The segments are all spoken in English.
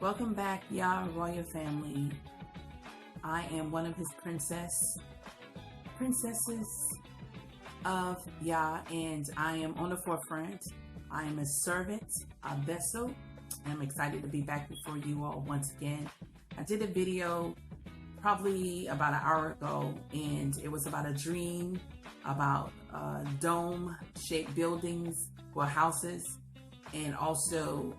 Welcome back, Yah Royal family. I am one of his princesses of Yah, and I am on the forefront. I am a servant, a vessel, and I'm excited to be back before you all once again. I did a video probably about an hour ago, and it was about a dream about dome-shaped buildings or houses, and also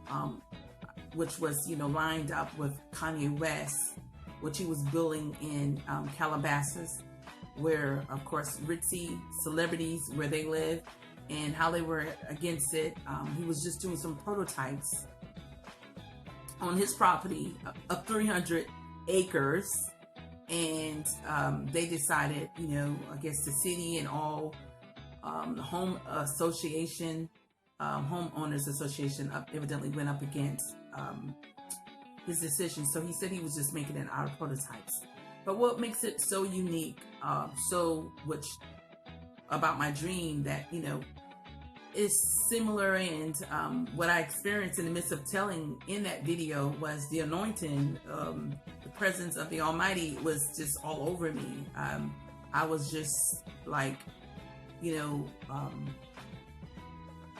which was, lined up with Kanye West, which he was building in Calabasas, where, of course, ritzy celebrities, where they live, and how they were against it. He was just doing some prototypes on his property of 300 acres, and they decided, I guess the city and all the home association, homeowners association evidently went up against his decision. So he said he was just making it out of prototypes. But what makes it so unique, which about my dream that, is similar, and what I experienced in the midst of telling in that video was the anointing, the presence of the Almighty was just all over me. I was just like, in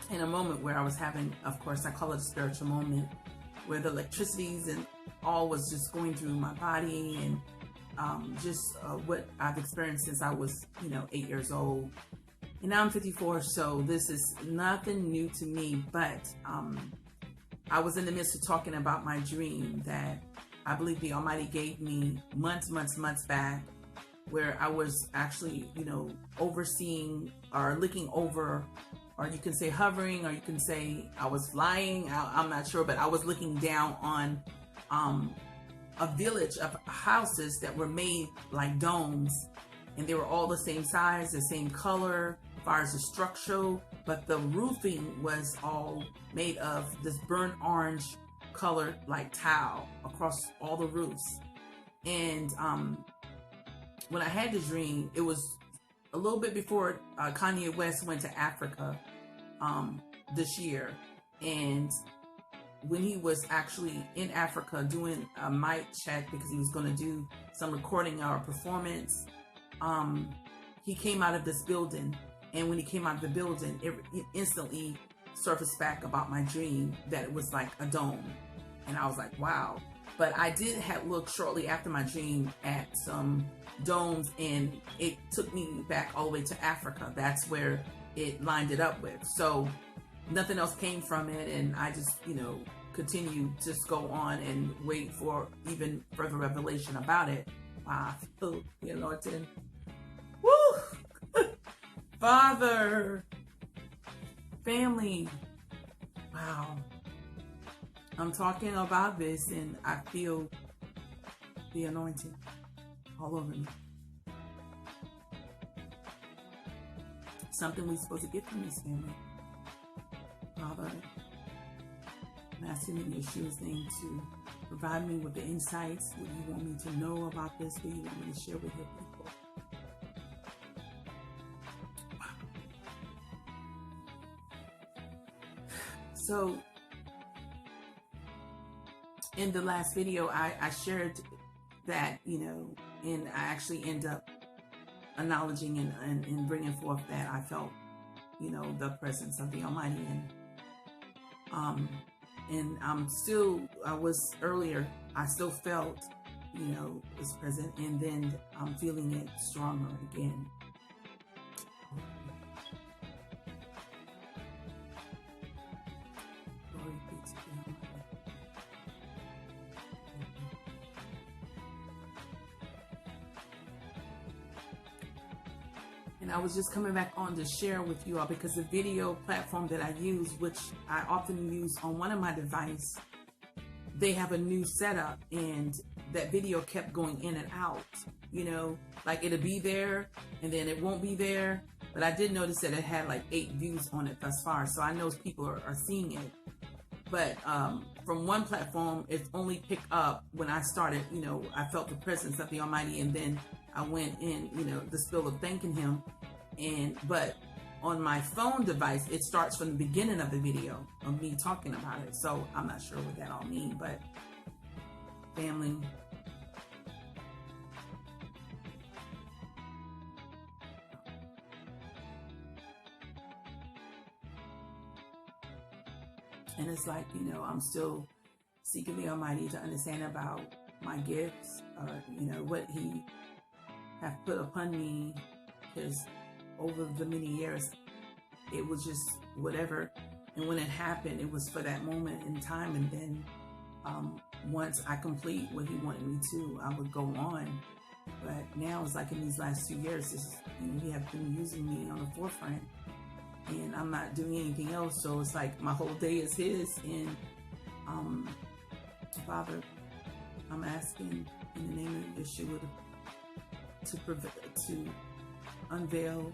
a moment where I was having, of course, I call it a spiritual moment, where the electricities and all was just going through my body, and what I've experienced since I was, 8 years old. And now I'm 54, so this is nothing new to me, but I was in the midst of talking about my dream that I believe the Almighty gave me months back, where I was actually, overseeing or looking over, or you can say hovering, or you can say I was flying. I'm not sure, but I was looking down on a village of houses that were made like domes, and they were all the same size, the same color as far as the structure, but the roofing was all made of this burnt orange colored like tile across all the roofs. And when I had the dream, it was a little bit before Kanye West went to Africa this year, and when he was actually in Africa doing a mic check because he was going to do some recording or performance, he came out of this building, and when he came out of the building, it instantly surfaced back about my dream that it was like a dome, and I was like, wow. But I did look shortly after my dream at some domes, and it took me back all the way to Africa. That's where it lined it up with. So nothing else came from it, and I just, continue to just go on and wait for even further revelation about it. Wow, I feel the anointing. Woo! Father, family, wow. I'm talking about this, and I feel the anointing all over me. Something we're supposed to get from this family. Father, I'm asking in Yeshua's name to provide me with the insights, what you want me to know about this, what you want me to share with your people. Wow. So, in the last video, I shared that, and I actually end up acknowledging and bringing forth that I felt, the presence of the Almighty, and I still felt, was present, and then I'm feeling it stronger again. Glory be to the Almighty. And I was just coming back on to share with you all, because the video platform that I use, which I often use on one of my devices, they have a new setup, and that video kept going in and out, like it'll be there and then it won't be there. But I did notice that it had like 8 views on it thus far, so I know people are seeing it. But from one platform, it only picked up when I started, I felt the presence of the Almighty, and then I went in, the spill of thanking him. But on my phone device, it starts from the beginning of the video of me talking about it. So I'm not sure what that all means, but family. And it's like, I'm still seeking the Almighty to understand about my gifts, what He have put upon me, because over the many years, it was just whatever. And when it happened, it was for that moment in time. And then once I complete what He wanted me to, I would go on. But now it's like in these last 2 years, He have been using me on the forefront, and I'm not doing anything else. So it's like my whole day is His. And Father, I'm asking in the name of Yeshua to unveil,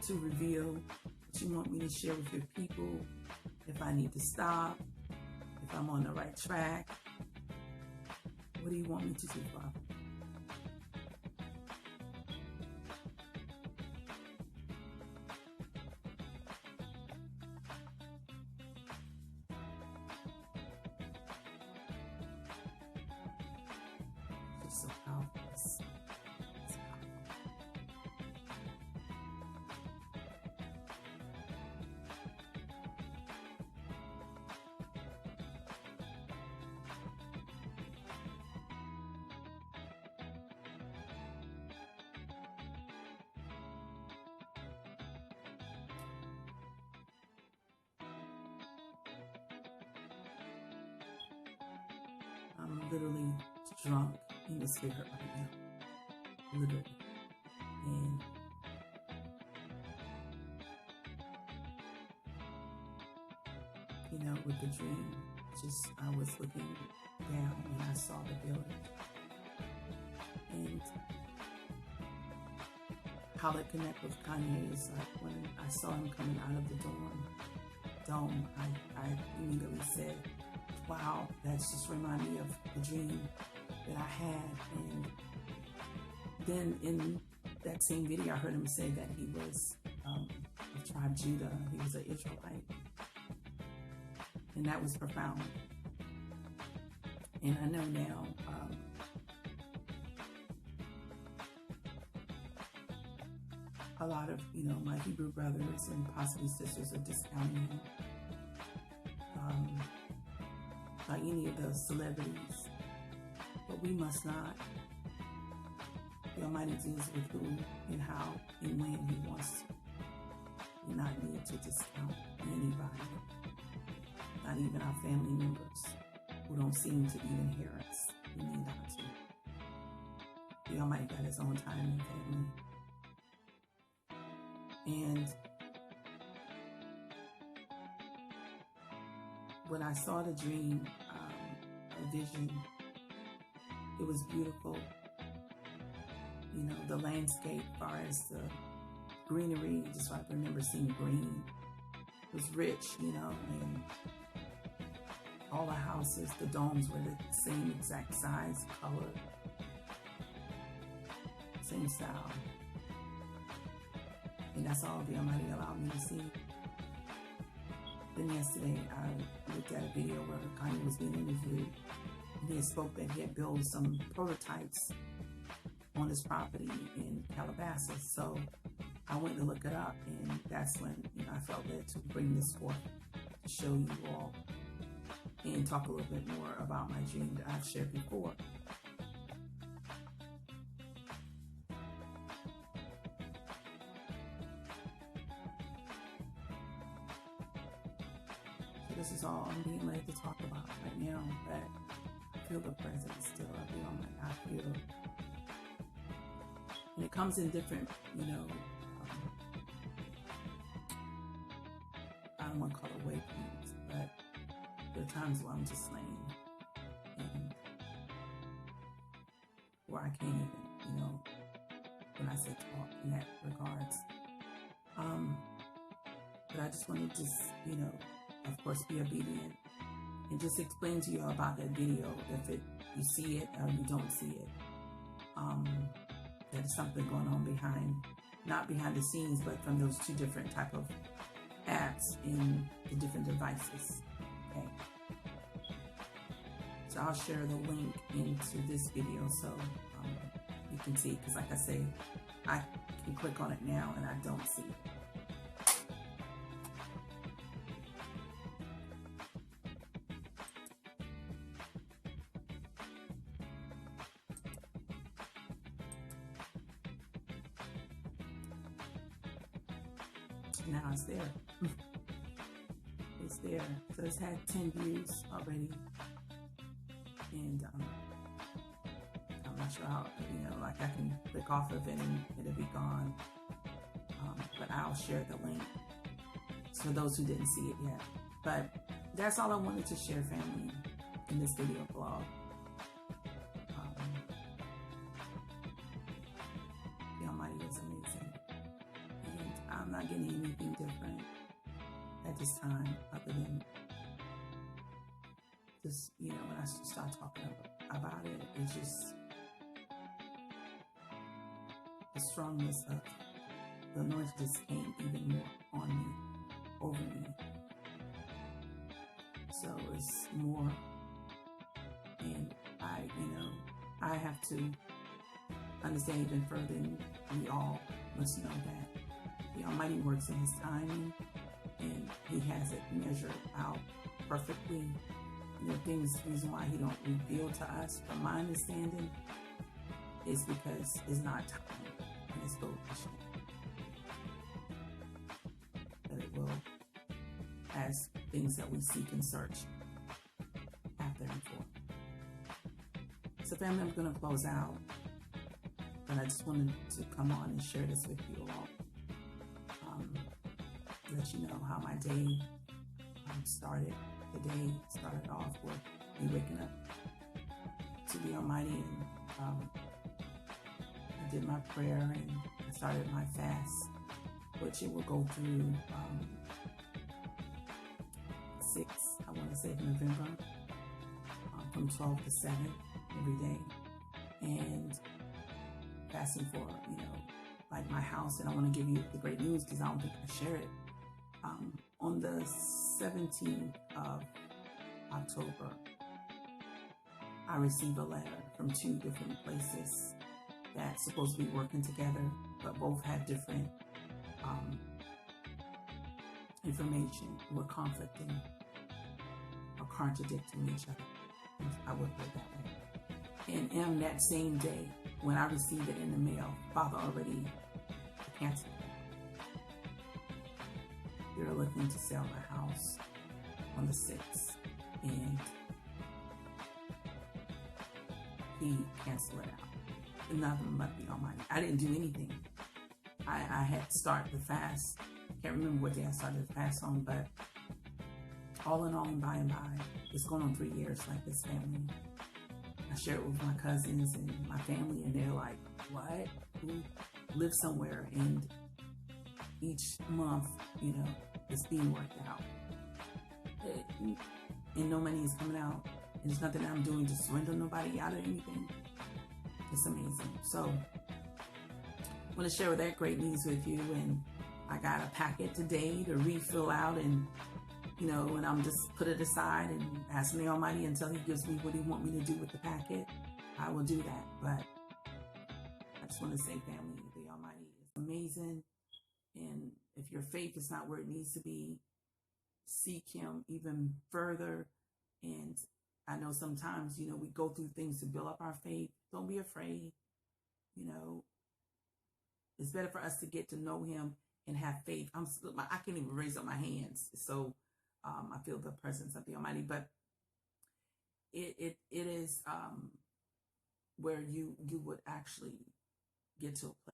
to reveal what You want me to share with Your people. If I need to stop, if I'm on the right track, what do You want me to do, Father? It's so powerful. It's powerful. I'm literally drunk in the spirit right now. Literally. And with the dream, I was looking down and I saw the building. And how it connect with Kanye is like when I saw him coming out of the dome, I immediately said, wow, that's just reminded me of the dream that I had. And then in that same video, I heard him say that he was of tribe Judah. He was an Israelite. And that was profound. And I know now, a lot of, my Hebrew brothers and possibly sisters are discounting him. Like any of the celebrities. But we must not. The Almighty deals with who and how and when He wants to. We not need to discount anybody. Not even our family members who don't seem to even hear us. We need not to. The Almighty got His own time and family. And when I saw the dream, a vision, it was beautiful. The landscape, as far as the greenery, just I remember seeing green. It was rich, and all the houses, the domes were the same exact size, color, same style. And that's all the Almighty allowed me to see. Then yesterday, I looked at a video where Kanye was being interviewed. And he had spoke that he had built some prototypes on his property in Calabasas. So I went to look it up, and that's when I felt led to bring this forth to show you all and talk a little bit more about my dream that I've shared before. So this is all I'm being led to talk about right now, but I feel the presence still of the Almighty. I feel, and it comes in different, I don't want to call it waypoints, but there are times where I'm just laying and where I can't even, when I say talk in that regards. But I just wanted to, of course, be obedient and just explain to you about that video. If you see it or you don't see it, there's something going on not behind the scenes, but from those two different type of apps in the different devices. Okay. So I'll share the link into this video so you can see, because like I say, I can click on it now and I don't see it. Now it's there. It's there. So it's had 10 views already. And I'm not sure how, like I can click off of it and it'll be gone. But I'll share the link for those who didn't see it yet. But that's all I wanted to share, family, in this video blog. The Almighty is amazing. And I'm not getting anything different at this time other than just, when I start talking about it, it's just the strongness of the anointing just came even more on me, over me. So it's more, and I have to understand even further, and we all must know that the Almighty works in His timing, and He has it measured out perfectly. Reason why He don't reveal to us, from my understanding, is because it's not time and it's foolishness. That it will, as things that we seek and search after and for. So family, I'm going to close out, but I just wanted to come on and share this with you all. Let you know how my day started. The day started off with me waking up to the Almighty, and I did my prayer and I started my fast, which it will go through 6, I want to say, November, from 12 to 7 every day, and fasting for, like my house. And I want to give you the great news, because I don't think I share it. On the 17th of October, I received a letter from 2 different places that's supposed to be working together, but both had different information, were conflicting or contradicting each other. I would put it that way. And on that same day, when I received it in the mail, Father already canceled it. They're looking to sell my house on the 6th, and He canceled it out. Nothing but the Almighty. I didn't do anything. I had started the fast. Can't remember what day I started the fast on, but all in all, and by, it's going on 3 years like this, family. I share it with my cousins and my family, and they're like, what? Who lives somewhere? And each month, it's being worked out. And no money is coming out. And there's nothing I'm doing to surrender nobody out of anything. It's amazing. So I want to share that great news with you. And I got a packet today to refill out, and and I'm just put it aside and asking the Almighty until He gives me what He want me to do with the packet. I will do that. But I just want to say, family, the Almighty is amazing. And if your faith is not where it needs to be, seek Him even further. And I know sometimes, we go through things to build up our faith. Don't be afraid. It's better for us to get to know Him and have faith. I can't even raise up my hands. So I feel the presence of the Almighty. But it is where you would actually get to a place